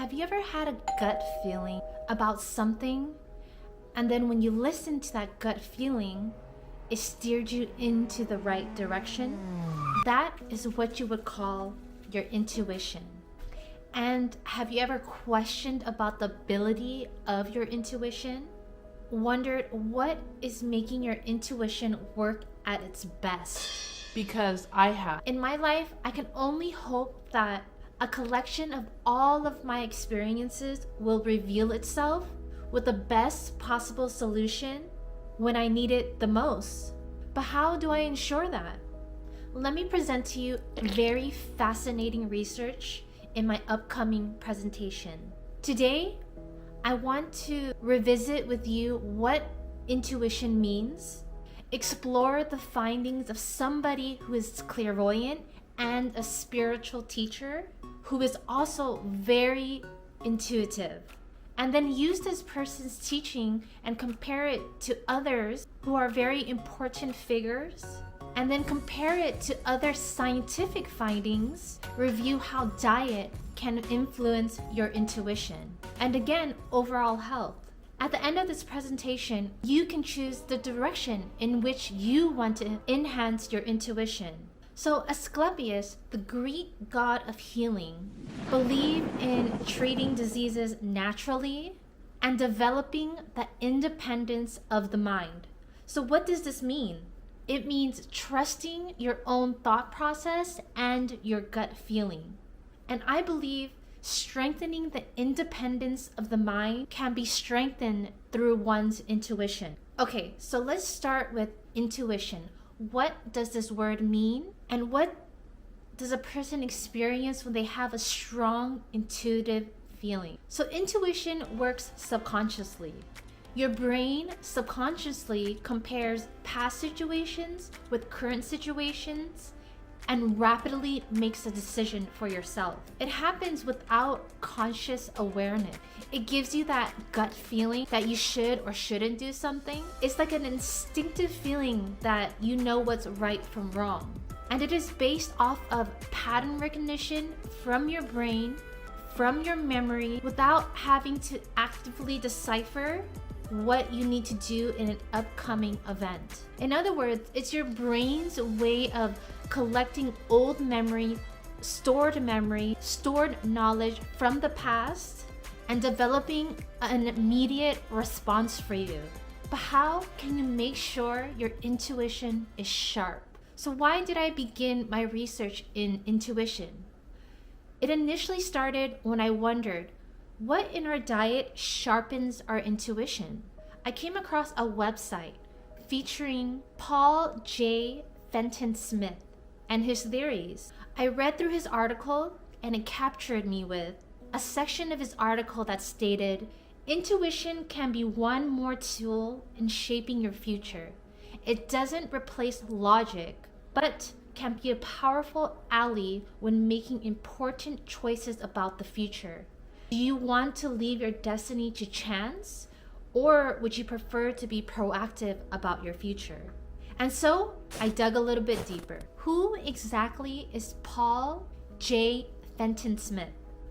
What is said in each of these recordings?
Have you ever had a gut feeling about something, and then when you listen to that gut feeling, it steered you into the right direction? That is what you would call your intuition. And have you ever questioned about the ability of your intuition? Wondered what is making your intuition work at its best? Because I have. In my life, I can only hope that a collection of all of my experiences will reveal itself with the best possible solution when I need it the most. But how do I ensure that? Let me present to you very fascinating research in my upcoming presentation. Today, I want to revisit with you what intuition means, explore the findings of somebody who is clairvoyant and a spiritual teacher who is also very intuitive, and then use this person's teaching and compare it to others who are very important figures, and then compare it to other scientific findings, review how diet can influence your intuition, and again, overall health. At the end of this presentation, you can choose the direction in which you want to enhance your intuition. So Asclepius, the Greek god of healing, believed in treating diseases naturally and developing the independence of the mind. So what does this mean? It means trusting your own thought process and your gut feeling. And I believe strengthening the independence of the mind can be strengthened through one's intuition. Okay, so let's start with intuition. What does this word mean? And what does a person experience when they have a strong intuitive feeling? So intuition works subconsciously. Your brain subconsciously compares past situations with current situations and rapidly makes a decision for yourself. It happens without conscious awareness. It gives you that gut feeling that you should or shouldn't do something. It's like an instinctive feeling that you know what's right from wrong. And it is based off of pattern recognition from your brain, from your memory, without having to actively decipher what you need to do in an upcoming event. In other words, it's your brain's way of collecting old memory, stored knowledge from the past, and developing an immediate response for you. But how can you make sure your intuition is sharp? So why did I begin my research in intuition? It initially started when I wondered, what in our diet sharpens our intuition? I came across a website featuring Paul J. Fenton Smith and his theories. I read through his article and it captured me with a section of his article that stated, intuition can be one more tool in shaping your future. It doesn't replace logic, but can be a powerful ally when making important choices about the future. Do you want to leave your destiny to chance, or would you prefer to be proactive about your future? And so I dug a little bit deeper. Who exactly is Paul J. Fenton Smith?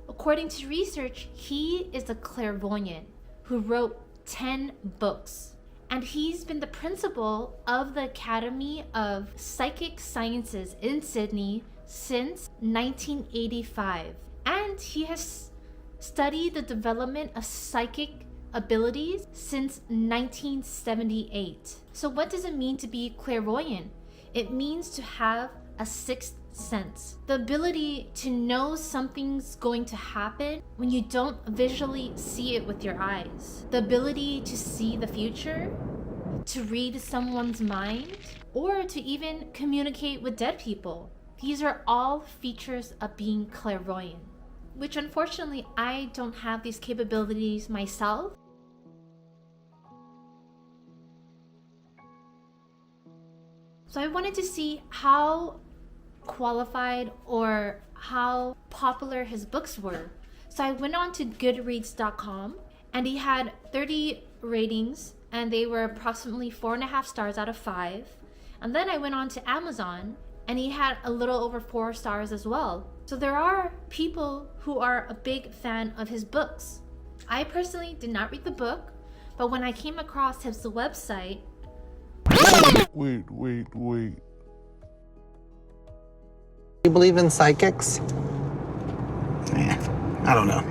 According to research, he is a clairvoyant who wrote 10 books. And he's been the principal of the Academy of Psychic Sciences in Sydney since 1985. And he has studied the development of psychic abilities since 1978. So what does it mean to be clairvoyant? It means to have a sixth sense. The ability to know something's going to happen when you don't visually see it with your eyes. The ability to see the future, to read someone's mind, or to even communicate with dead people. These are all features of being clairvoyant, which unfortunately I don't have these capabilities myself. So I wanted to see how qualified or how popular his books were. So I went on to goodreads.com and he had 30 ratings and they were approximately 4.5 stars out of 5. And then I went on to Amazon and he had a little over 4 stars as well. So there are people who are a big fan of his books. I personally did not read the book, but when I came across his website... Wait. You believe in psychics? I don't know.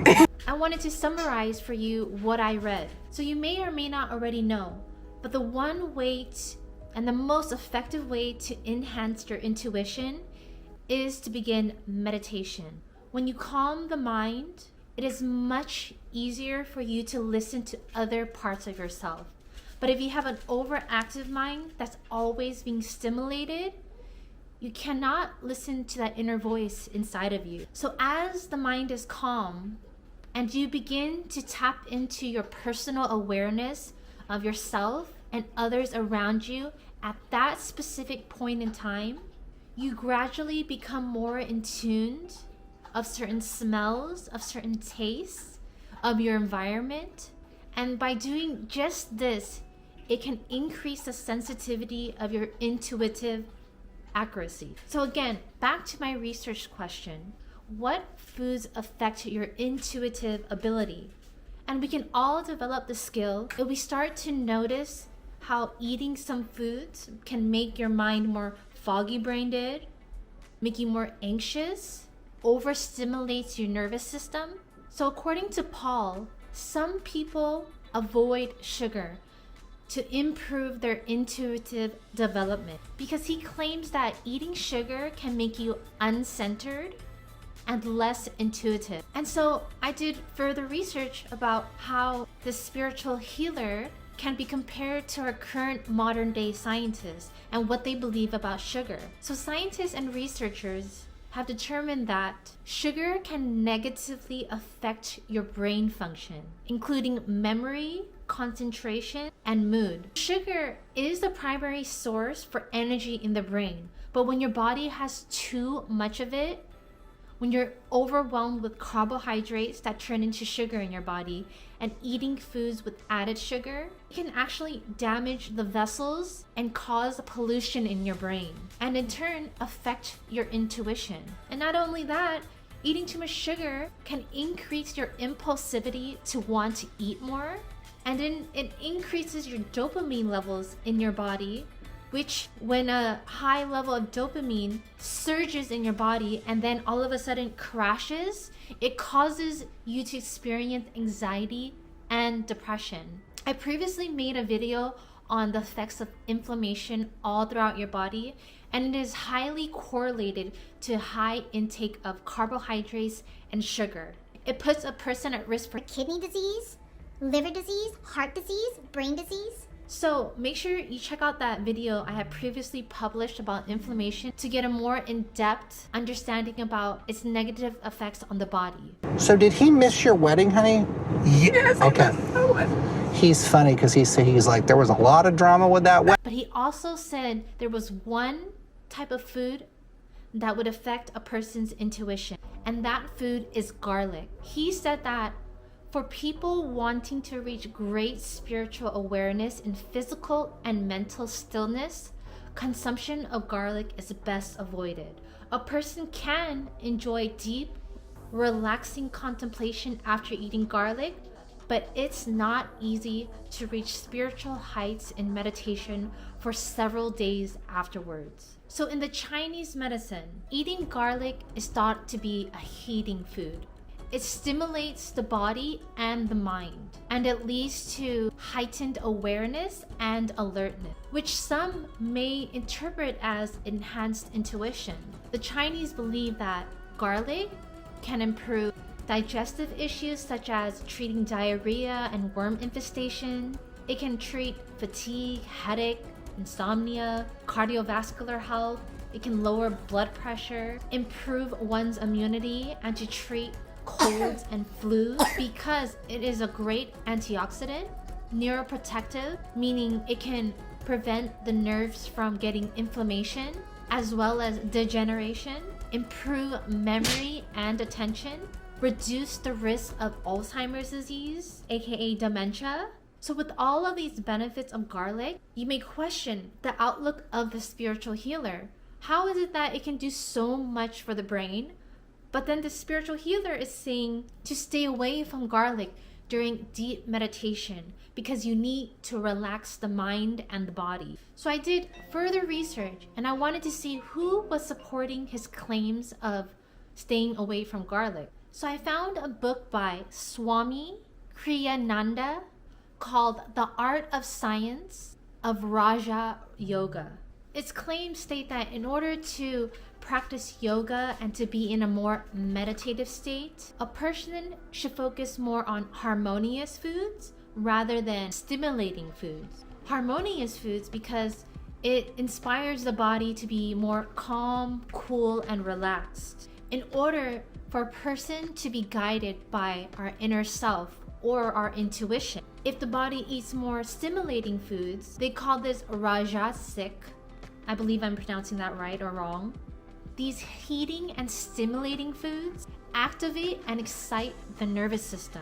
I wanted to summarize for you what I read. So you may or may not already know, but the one way and the most effective way to enhance your intuition is to begin meditation. When you calm the mind, it is much easier for you to listen to other parts of yourself. But if you have an overactive mind that's always being stimulated, you cannot listen to that inner voice inside of you. So as the mind is calm and you begin to tap into your personal awareness of yourself and others around you at that specific point in time, you gradually become more in tune of certain smells, of certain tastes, of your environment. And by doing just this, it can increase the sensitivity of your intuitive accuracy. So again, back to my research question, what foods affect your intuitive ability? And we can all develop the skill if we start to notice how eating some foods can make your mind more foggy brained, make you more anxious, overstimulates your nervous system. So according to Paul, some people avoid sugar to improve their intuitive development because he claims that eating sugar can make you uncentered and less intuitive. And so I did further research about how the spiritual healer can be compared to our current modern day scientists and what they believe about sugar. So scientists and researchers have determined that sugar can negatively affect your brain function, including memory, concentration, and mood. Sugar is the primary source for energy in the brain, but when your body has too much of it, when you're overwhelmed with carbohydrates that turn into sugar in your body and eating foods with added sugar, it can actually damage the vessels and cause pollution in your brain and in turn affect your intuition. And not only that, eating too much sugar can increase your impulsivity to want to eat more, and then it increases your dopamine levels in your body, which when a high level of dopamine surges in your body and then all of a sudden crashes, it causes you to experience anxiety and depression. I previously made a video on the effects of inflammation all throughout your body, and it is highly correlated to high intake of carbohydrates and sugar. It puts a person at risk for kidney disease, liver disease, heart disease, brain disease. So make sure you check out that video I had previously published about inflammation to get a more in-depth understanding about its negative effects on the body. So did he miss your wedding, honey? Yes. Okay. He's funny because he's like, there was a lot of drama with that wedding. But he also said there was one type of food that would affect a person's intuition, and that food is garlic. He said that for people wanting to reach great spiritual awareness in physical and mental stillness, consumption of garlic is best avoided. A person can enjoy deep, relaxing contemplation after eating garlic, but it's not easy to reach spiritual heights in meditation for several days afterwards. So in the Chinese medicine, eating garlic is thought to be a healing food. It stimulates the body and the mind, and it leads to heightened awareness and alertness, which some may interpret as enhanced intuition. The Chinese believe that garlic can improve digestive issues such as treating diarrhea and worm infestation. It can treat fatigue, headache, insomnia, cardiovascular health. It can lower blood pressure, improve one's immunity, and to treat colds and flu because it is a great antioxidant, neuroprotective, meaning it can prevent the nerves from getting inflammation as well as degeneration, improve memory and attention, reduce the risk of Alzheimer's disease, aka dementia. So with all of these benefits of garlic, you may question the outlook of the spiritual healer. How is it that it can do so much for the brain, but then the spiritual healer is saying to stay away from garlic during deep meditation because you need to relax the mind and the body? So I did further research and I wanted to see who was supporting his claims of staying away from garlic. So I found a book by Swami Kriyananda called The Art of Science of Raja Yoga. Its claims state that in order to practice yoga and to be in a more meditative state, a person should focus more on harmonious foods rather than stimulating foods. Harmonious foods because it inspires the body to be more calm, cool, and relaxed. In order for a person to be guided by our inner self or our intuition. If the body eats more stimulating foods, they call this rajasic. I believe I'm pronouncing that right or wrong. These heating and stimulating foods activate and excite the nervous system,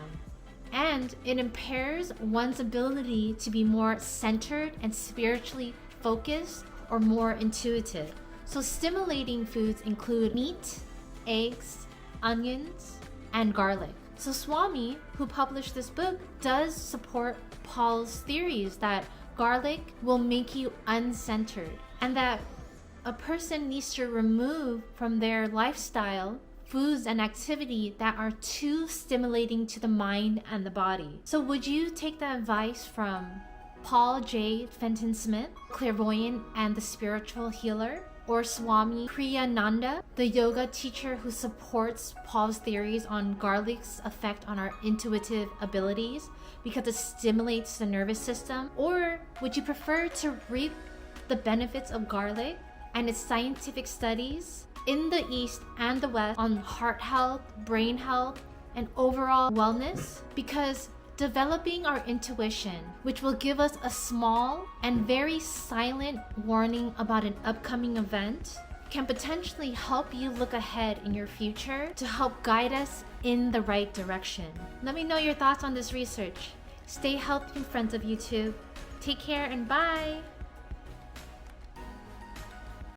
and it impairs one's ability to be more centered and spiritually focused or more intuitive. So stimulating foods include meat, eggs, onions, and garlic. So Swami, who published this book, does support Paul's theories that garlic will make you uncentered and that a person needs to remove from their lifestyle foods and activity that are too stimulating to the mind and the body. So would you take the advice from Paul J. Fenton Smith, clairvoyant and the spiritual healer, or Swami Kriyananda, the yoga teacher who supports Paul's theories on garlic's effect on our intuitive abilities because it stimulates the nervous system? Or would you prefer to reap the benefits of garlic and its scientific studies in the East and the West on heart health, brain health, and overall wellness? Because developing our intuition, which will give us a small and very silent warning about an upcoming event, can potentially help you look ahead in your future to help guide us in the right direction. Let me know your thoughts on this research. Stay healthy, friends of YouTube. Take care and bye!